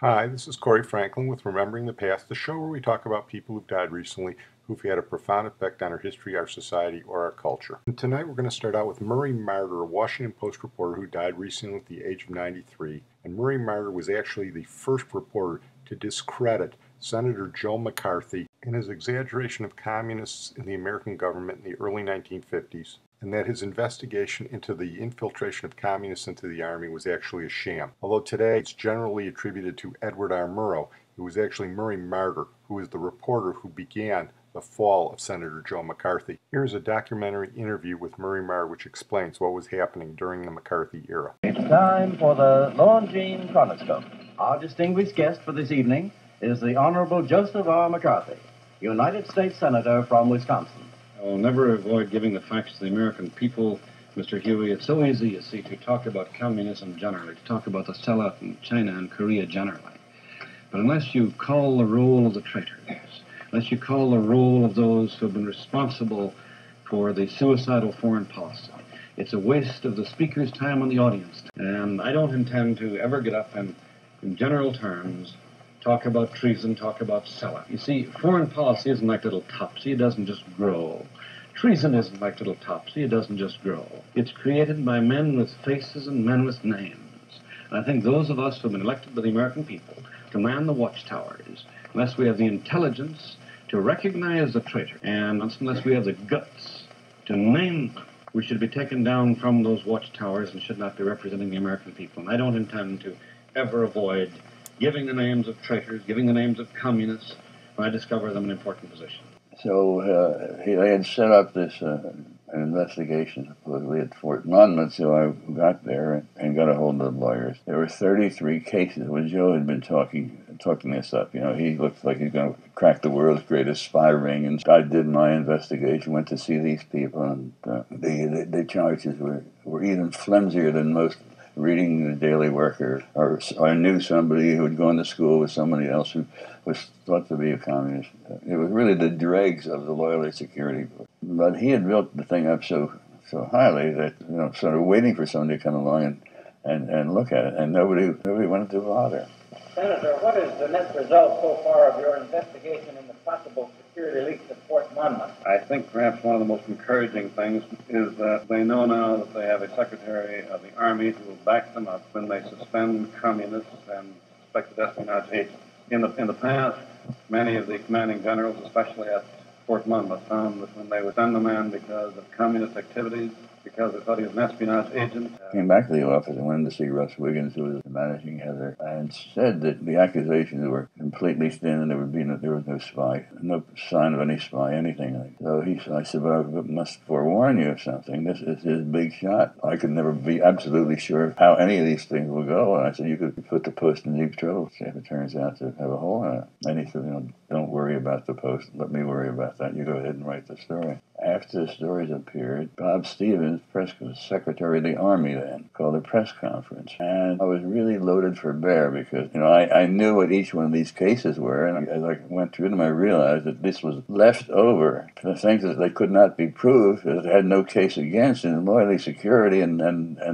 Hi, this is Corey Franklin with Remembering the Past, the show where we talk about people who've died recently who've had a profound effect on our history, our society, or our culture. And tonight we're going to start out with Murrey Marder, a Washington Post reporter who died recently at the age of 93. And Murrey Marder was actually the first reporter to discredit Senator Joe McCarthy in his exaggeration of communists in the American government in the early 1950s, and that his investigation into the infiltration of communists into the Army was actually a sham. Although today it's generally attributed to Edward R. Murrow, it was actually Murrey Marder who was the reporter who began the fall of Senator Joe McCarthy. Here's a documentary interview with Murrey Marder which explains what was happening during the McCarthy era. It's time for the Longines Chronoscope. Our distinguished guest for this evening is the Honorable Joseph R. McCarthy, United States Senator from Wisconsin. I will never avoid giving the facts to the American people, Mr. Huey. It's so easy, you see, to talk about communism generally, to talk about the sellout in China and Korea generally. But unless you call the roll of the traitors, unless you call the roll of those who have been responsible for the suicidal foreign policy, it's a waste of the speaker's time and the audience. And I don't intend to ever get up and, in general terms, talk about treason, talk about sellout. You see, foreign policy isn't like little topsy. It doesn't just grow. Treason isn't like little topsy. It doesn't just grow. It's created by men with faces and men with names. And I think those of us who have been elected by the American people to man the watchtowers, unless we have the intelligence to recognize the traitor, and unless we have the guts to name them, we should be taken down from those watchtowers and should not be representing the American people. And I don't intend to ever avoid giving the names of traitors, giving the names of communists when I discover them in important positions. So they had set up this an investigation supposedly at Fort Monmouth, so I got there and got a hold of the lawyers. There were 33 cases when Joe had been talking this up. You know, he looked like he's going to crack the world's greatest spy ring, and I did my investigation, went to see these people, and the charges were even flimsier than most. Reading the Daily Worker, or I knew somebody who had gone to school with somebody else who was thought to be a communist. It was really the dregs of the loyalty security. But he had built the thing up so highly that, you know, sort of waiting for somebody to come along and look at it, and nobody wanted to bother. Senator, what is the net result so far of your investigation into possible security leaks at Fort Monmouth? I think perhaps one of the most encouraging things is that they know now that they have a Secretary of the Army who will back them up when they suspend communists and suspected espionage agents. In the past, many of the commanding generals, especially at Fort Monmouth, found that when they would send a man because of communist activities, because they thought he was an espionage agent. Came back to the office and went to see Russ Wiggins, who was the managing editor, and said that the accusations were completely thin and there was no spy, no sign of any spy, anything. So I said, well, I must forewarn you of something. This is his big shot. I could never be absolutely sure how any of these things will go. And I said, you could put the Post in deep trouble if it turns out to have a hole in it. And he said, you know, don't worry about the Post. Let me worry about that. You go ahead and write the story. After the stories appeared, Bob Stevens, was Secretary of the Army then, called a press conference. And I was really loaded for bear because, you know, I knew what each one of these cases were, and as I went through them, I realized that this was left over for things that they could not be proved, that it had no case against, and loyalty security, and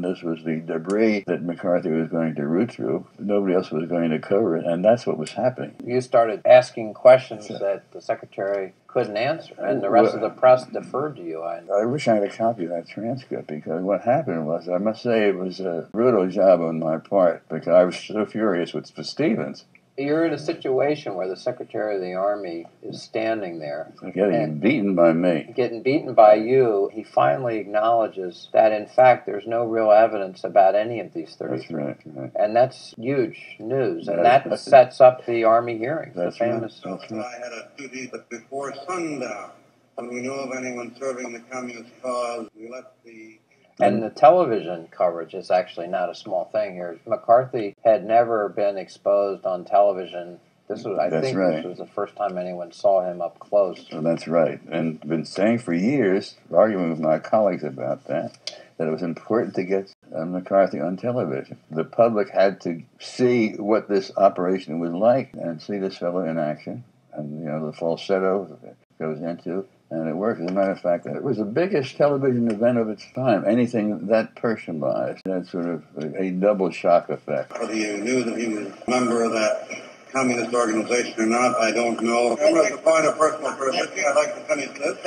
this was the debris that McCarthy was going to root through. Nobody else was going to cover it, and that's what was happening. You started asking questions that the Secretary couldn't answer, and the rest of the press deferred to you. I wish I had a copy of that transcript, because what happened was, I must say, it was a brutal job on my part, because I was so furious with Stevens. You're in a situation where the Secretary of the Army is standing there. Getting beaten by me. Getting beaten by you. He finally acknowledges that, in fact, there's no real evidence about any of these 33. That's right. And that's huge news. And that sets up the Army hearings. That's the famous. Right. That's right. I had a duty, but before sundown, when we know of anyone serving the communist cause, we let the... And the television coverage is actually not a small thing here. McCarthy had never been exposed on television. This was the first time anyone saw him up close. Well, that's right. And been saying for years, arguing with my colleagues about that it was important to get McCarthy on television. The public had to see what this operation was like and see this fellow in action. And, you know, the falsetto it goes into. And it worked. As a matter of fact, it was the biggest television event of its time. Anything that personalized, that sort of a double shock effect. Whether you knew that he was a member of that communist organization or not, I don't know. As a point of personal privacy, I'd like to finish this.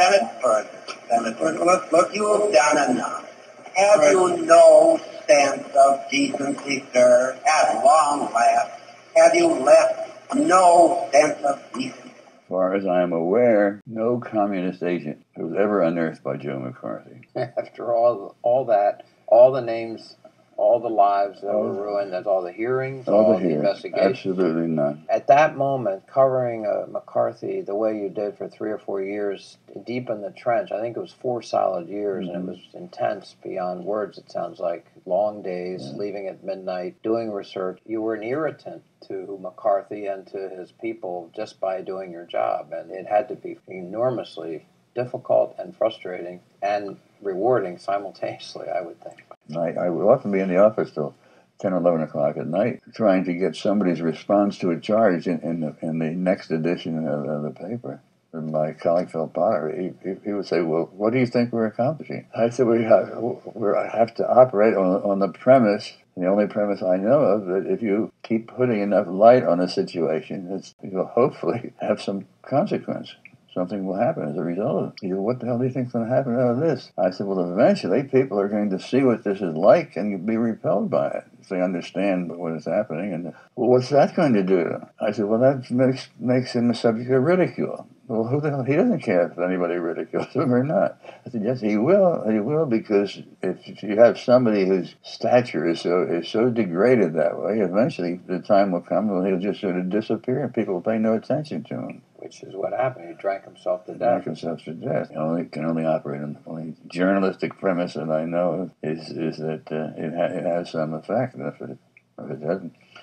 Senator, look you down enough. Have you no sense of decency, sir? At long last, have you left no sense of decency? As far as I am aware, no communist agent was ever unearthed by Joe McCarthy. After all that, all the names, all the lives that were ruined, that's all the hearings, all the investigations. Absolutely none. At that moment, covering McCarthy the way you did for 3 or 4 years, deep in the trench, I think it was 4 solid years, and it was intense beyond words, it sounds like. Long days, leaving at midnight, doing research. You were an irritant to McCarthy and to his people just by doing your job, and it had to be enormously difficult and frustrating and rewarding simultaneously, I would think. I would often be in the office till 10 or 11 o'clock at night trying to get somebody's response to a charge in the next edition of the paper. And my colleague Phil Potter, he would say, well, what do you think we're accomplishing? I said, we have to operate on the premise, the only premise I know of, that if you keep putting enough light on a situation, it will hopefully have some consequence. Something will happen as a result of it. He said, what the hell do you think is going to happen out of this? I said, well, eventually people are going to see what this is like and be repelled by it. If they understand what is happening. And well, what's that going to do? I said, well, that makes him a subject of ridicule. Well, who the hell? He doesn't care if anybody ridicules him or not. I said, yes, he will. He will, because if you have somebody whose stature is so degraded that way, eventually the time will come when he'll just sort of disappear and people will pay no attention to him. Which is what happened. He drank himself to death. Drank himself to death. He can only operate on the only journalistic premise that I know is that it has some effect. And if it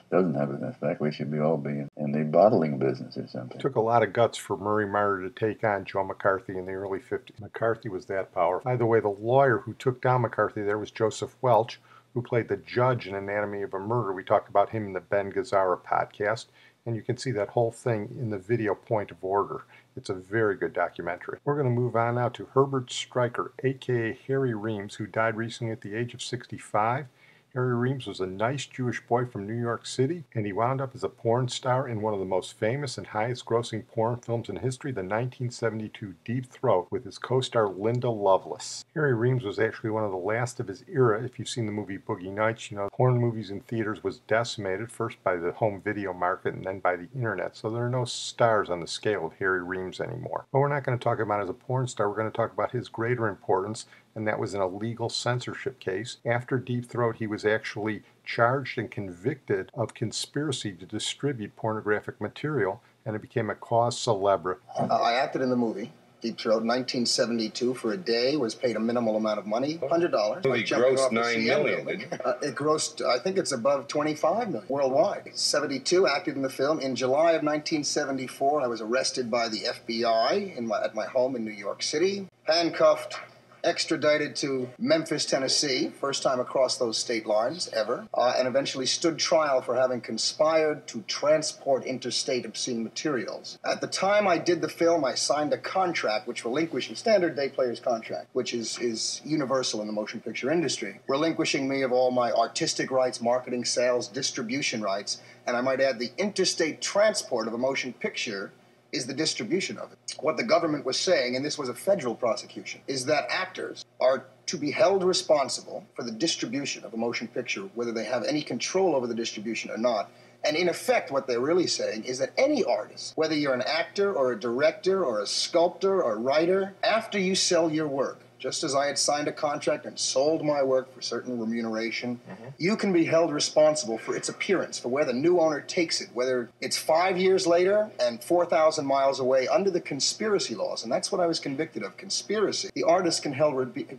doesn't have an effect, we should all be in the bottling business or something. It took a lot of guts for Murray Marder to take on Joe McCarthy in the early 50s. McCarthy was that powerful. By the way, the lawyer who took down McCarthy there was Joseph Welch, who played the judge in Anatomy of a Murder. We talked about him in the Ben Gazzara podcast, and you can see that whole thing in the video Point of Order. It's a very good documentary. We're going to move on now to Herbert Stryker, a.k.a. Harry Reems, who died recently at the age of 65. Harry Reems was a nice Jewish boy from New York City, and he wound up as a porn star in one of the most famous and highest-grossing porn films in history, the 1972 Deep Throat, with his co-star Linda Lovelace. Harry Reems was actually one of the last of his era. If you've seen the movie Boogie Nights, you know porn movies in theaters was decimated, first by the home video market and then by the internet, so there are no stars on the scale of Harry Reems anymore. But we're not going to talk about him as a porn star, we're going to talk about his greater importance, and that was an illegal censorship case. After Deep Throat, he was actually charged and convicted of conspiracy to distribute pornographic material, and it became a cause célèbre. I acted in the movie Deep Throat, 1972, for a day, was paid a minimal amount of money, $100. The movie grossed $9 million, didn't it? It grossed, I think it's above $25 million worldwide. 72, acted in the film. In July of 1974, I was arrested by the FBI at my home in New York City, handcuffed, extradited to Memphis, Tennessee, first time across those state lines ever, and eventually stood trial for having conspired to transport interstate obscene materials. At the time I did the film, I signed a contract which relinquished a standard day player's contract, which is universal in the motion picture industry, relinquishing me of all my artistic rights, marketing, sales, distribution rights, and I might add the interstate transport of a motion picture is the distribution of it. What the government was saying, and this was a federal prosecution, is that actors are to be held responsible for the distribution of a motion picture, whether they have any control over the distribution or not. And in effect, what they're really saying is that any artist, whether you're an actor or a director or a sculptor or writer, after you sell your work, just as I had signed a contract and sold my work for certain remuneration, you can be held responsible for its appearance, for where the new owner takes it, whether it's 5 years later and 4,000 miles away under the conspiracy laws. And that's what I was convicted of, conspiracy. The artist can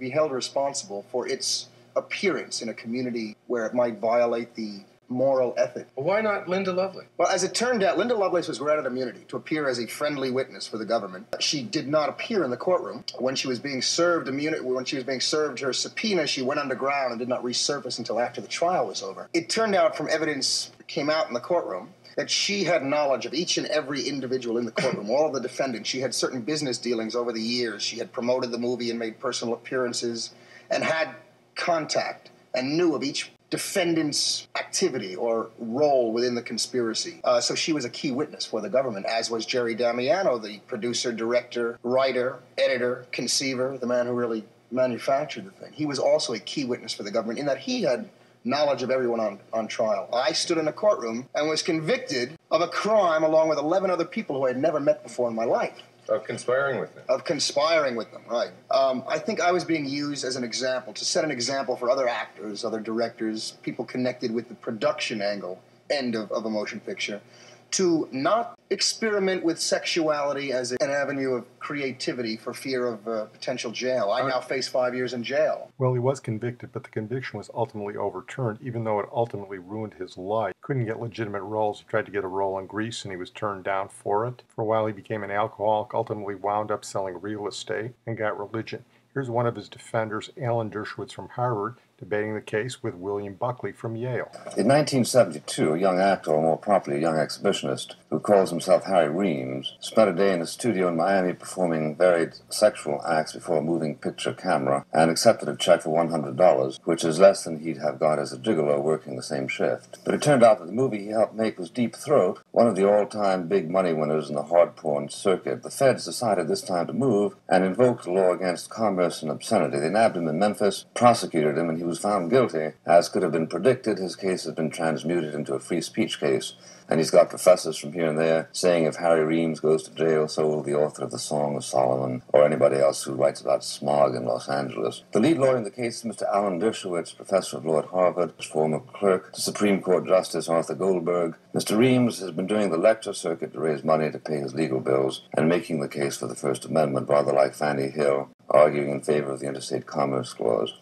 be held responsible for its appearance in a community where it might violate the moral ethic. Well, why not Linda Lovelace? Well, as it turned out, Linda Lovelace was granted immunity to appear as a friendly witness for the government. She did not appear in the courtroom. When she was being served her subpoena, she went underground and did not resurface until after the trial was over. It turned out from evidence that came out in the courtroom that she had knowledge of each and every individual in the courtroom, all of the defendants. She had certain business dealings over the years. She had promoted the movie and made personal appearances and had contact and knew of each defendant's activity or role within the conspiracy. So she was a key witness for the government, as was Jerry Damiano, the producer, director, writer, editor, conceiver, the man who really manufactured the thing. He was also a key witness for the government in that he had knowledge of everyone on trial. I stood in a courtroom and was convicted of a crime along with 11 other people who I had never met before in my life. Of conspiring with them. Of conspiring with them, right. I think I was being used as an example, to set an example for other actors, other directors, people connected with the production end of a motion picture, to not experiment with sexuality as an avenue of creativity for fear of potential jail. I now face 5 years in jail. Well, he was convicted, but the conviction was ultimately overturned, even though it ultimately ruined his life. He couldn't get legitimate roles. He tried to get a role in Grease, and he was turned down for it. For a while, he became an alcoholic, ultimately wound up selling real estate, and got religion. Here's one of his defenders, Alan Dershowitz from Harvard, debating the case with William Buckley from Yale. In 1972, a young actor, or more properly a young exhibitionist, who calls himself Harry Reems, spent a day in a studio in Miami performing varied sexual acts before a moving picture camera and accepted a check for $100, which is less than he'd have got as a gigolo working the same shift. But it turned out that the movie he helped make was Deep Throat, one of the all-time big money winners in the hard porn circuit. The feds decided this time to move and invoked a law against commerce and obscenity. They nabbed him in Memphis, prosecuted him, and he was found guilty. As could have been predicted, his case has been transmuted into a free speech case, and he's got professors from here and there saying if Harry Reems goes to jail, so will the author of the Song of Solomon, or anybody else who writes about smog in Los Angeles. The lead lawyer in the case is Mr. Alan Dershowitz, professor of law at Harvard, former clerk to Supreme Court Justice Arthur Goldberg. Mr. Reems has been doing the lecture circuit to raise money to pay his legal bills and making the case for the First Amendment, rather like Fannie Hill, arguing in favor of the Interstate Commerce Clause.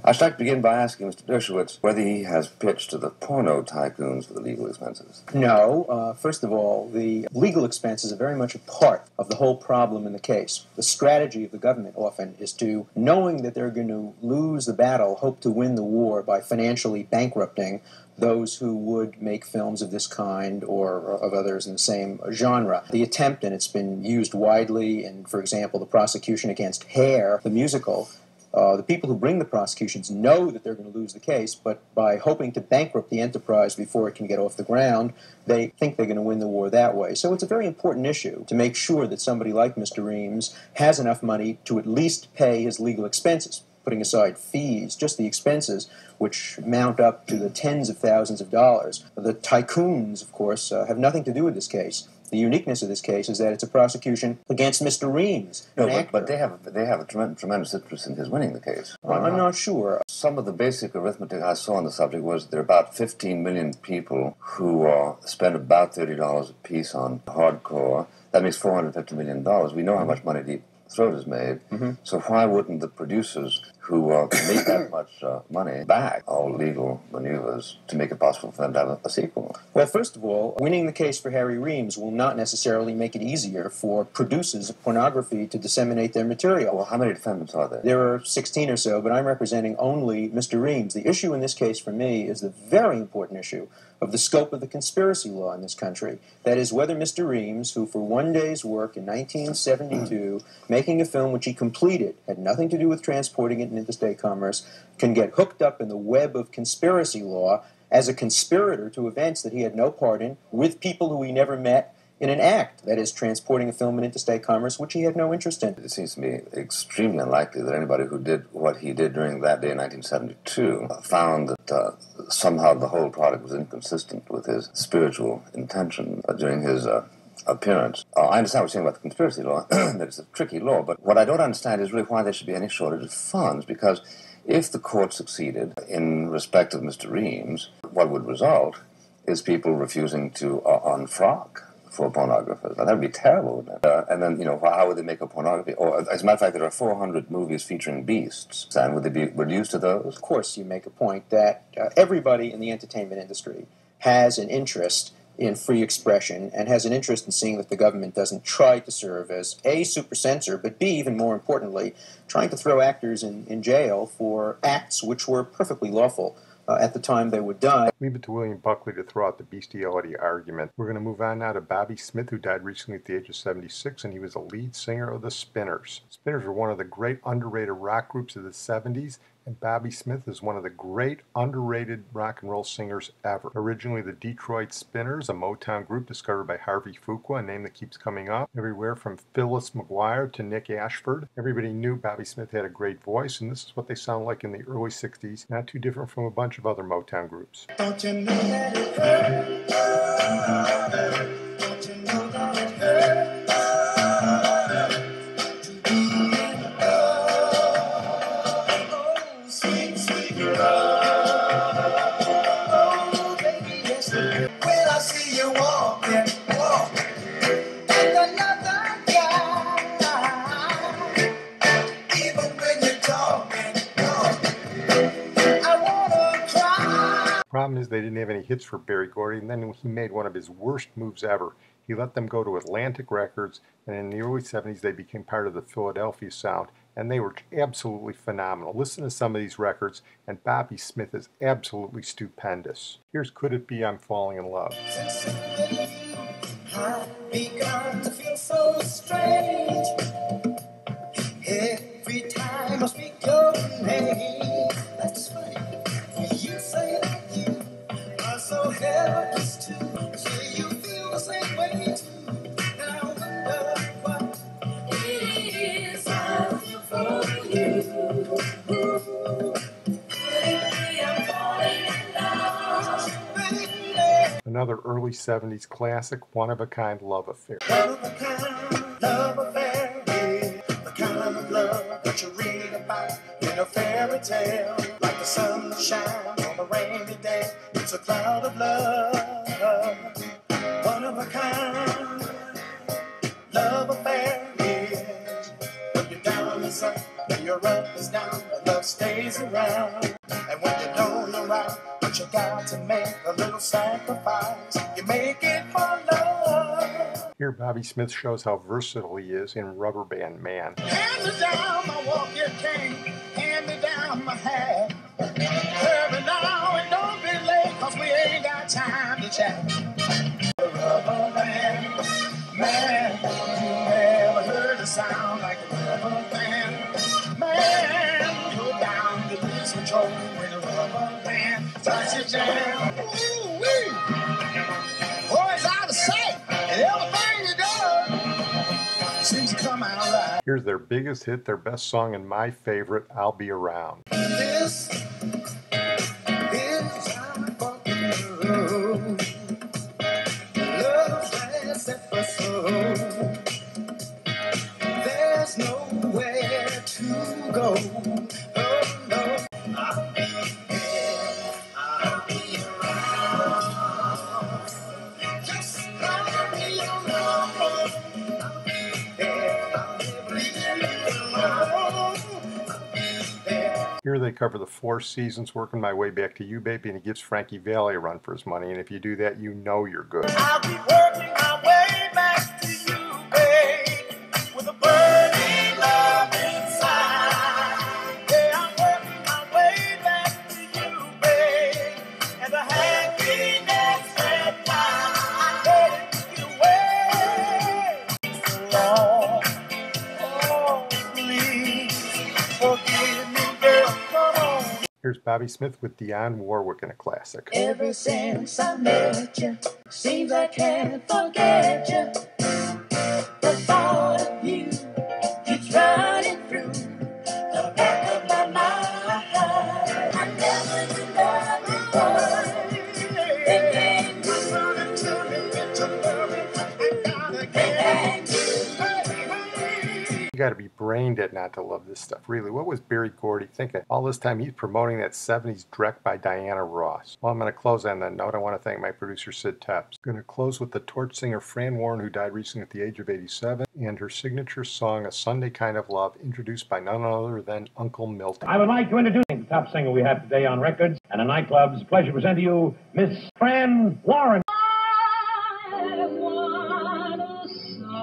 I should like to begin by asking Mr. Dershowitz whether he has pitched to the porno tycoons for the legal expenses. No. First of all, the legal expenses are very much a part of the whole problem in the case. The strategy of the government often is to, knowing that they're going to lose the battle, hope to win the war by financially bankrupting those who would make films of this kind or of others in the same genre. The attempt, and it's been used widely in, for example, the prosecution against Hair, the musical, the people who bring the prosecutions know that they're going to lose the case, but by hoping to bankrupt the enterprise before it can get off the ground, they think they're going to win the war that way. So it's a very important issue to make sure that somebody like Mr. Reems has enough money to at least pay his legal expenses, putting aside fees, just the expenses, which mount up to the tens of thousands of dollars. The tycoons, of course, have nothing to do with this case. The uniqueness of this case is that it's a prosecution against Mr. Reems. No, but they have a tremendous interest in his winning the case. I'm not sure. Some of the basic arithmetic I saw on the subject was there are about 15 million people who spend about $30 a piece on hardcore. That makes $450 million. We know how much money Deep Throat is made. So why wouldn't the producers who make that much money back all legal maneuvers to make it possible for them to have a sequel? Well, first of all, winning the case for Harry Reems will not necessarily make it easier for producers of pornography to disseminate their material. Well, how many defendants are there? There are 16 or so, but I'm representing only Mr. Reems. The issue in this case for me is the very important issue of the scope of the conspiracy law in this country. That is, whether Mr. Reems, who for one day's work in 1972, making a film which he completed, had nothing to do with transporting it in interstate commerce, can get hooked up in the web of conspiracy law as a conspirator to events that he had no part in, with people who he never met, in an act, that is, transporting a film in interstate commerce, which he had no interest in. It seems to me extremely unlikely that anybody who did what he did during that day in 1972 found that somehow the whole product was inconsistent with his spiritual intention during his appearance. I understand what you're saying about the conspiracy law, that it's a tricky law, but what I don't understand is really why there should be any shortage of funds, because if the court succeeded in respect of Mr. Reems, what would result is people refusing to unfrock for pornographers. Now, that would be terrible, wouldn't it? And then, how would they make a pornography? Or, as a matter of fact, there are 400 movies featuring beasts. And would they be reduced to those? Of course, you make a point that everybody in the entertainment industry has an interest in free expression and has an interest in seeing that the government doesn't try to serve as A, super censor, but B, even more importantly, trying to throw actors in jail for acts which were perfectly lawful at the time they were done. Leave it to William Buckley to throw out the bestiality argument. We're going to move on now to Bobbie Smith, who died recently at the age of 76, and he was a lead singer of the Spinners. Spinners were one of the great underrated rock groups of the 70s, and Bobbie Smith is one of the great underrated rock and roll singers ever. Originally the Detroit Spinners, a Motown group discovered by Harvey Fuqua, a name that keeps coming up, everywhere from Phyllis McGuire to Nick Ashford. Everybody knew Bobbie Smith had a great voice, and this is what they sound like in the early 60s, not too different from a bunch of other Motown groups. Don't you know that it hurts? Don't you know that it hurts? Problem is they didn't have any hits for Berry Gordy, and then he made one of his worst moves ever. He let them go to Atlantic Records, and in the early 70s they became part of the Philadelphia sound, and they were absolutely phenomenal. Listen to some of these records, and Bobbie Smith is absolutely stupendous. Here's Could It Be I'm Falling in Love. I've begun to feel so strange. Every time I speak your name, that's right. You say that you are so helpless too. Say you feel the same way too. And I wonder what it is I feel for you. Could it be I'm falling in love, baby? Another early 70s classic, one-of-a-kind love affair. One-of-a-kind love affair, yeah. The kind of love that you read about in a fairy tale. Like the sun that shines on a rainy day. It's a cloud of love. One-of-a-kind love affair, yeah. When you're down is up, when you're up is down, the love stays around. And when you don't know right, but you got to make a little sacrifice. You make it for love. Here Bobbie Smith shows how versatile he is in Rubber Band Man. Hand me down my walking cane, hand me down my hat. Hurry now and don't be late, cause we ain't got time to chat. Rubber band man, you never heard a sound like a rubber band man. Go down the list control when a rubber band starts your jam. Ooh-wee. Boy, it's out of sight, and everything you do seems to come out right. Here's their biggest hit, their best song, and my favorite, I'll Be Around. This is our fucking road. Love has episode. There's nowhere to go. Oh no, I'll be there. I'll be around. Just call me your number. I'll be there. I'll be around. Here they cover the Four Seasons, Working My Way Back to You, Baby, and he gives Frankie Valli a run for his money, and if you do that, you know you're good. I'll be working my way back to you, babe, with a burning love inside. Yeah, I'm working my way back to you, babe, and the happiness that I'm headed away. So long, oh, please forgive me, girl, come on. Here's Bobbie Smith with Dionne Warwick in a classic. Ever since I met you, seems I can't forget you. The thought of you keeps running through the back of my mind. I never knew love before. Thinking you were to me, to love me, I gotta get you. You got to be brain dead not to love this stuff. Really, what was Berry Gordy thinking? All this time he's promoting that 70s Drek by Diana Ross. Well, I'm going to close on that note. I want to thank my producer Sid Tepps. I'm going to close with the torch singer Fran Warren, who died recently at the age of 87, and her signature song, A Sunday Kind of Love, introduced by none other than Uncle Milton. I would like to introduce the top singer we have today on records and in nightclubs. Pleasure to present to you Miss Fran Warren. I want a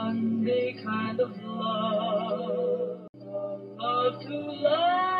Sunday kind of love, love to love.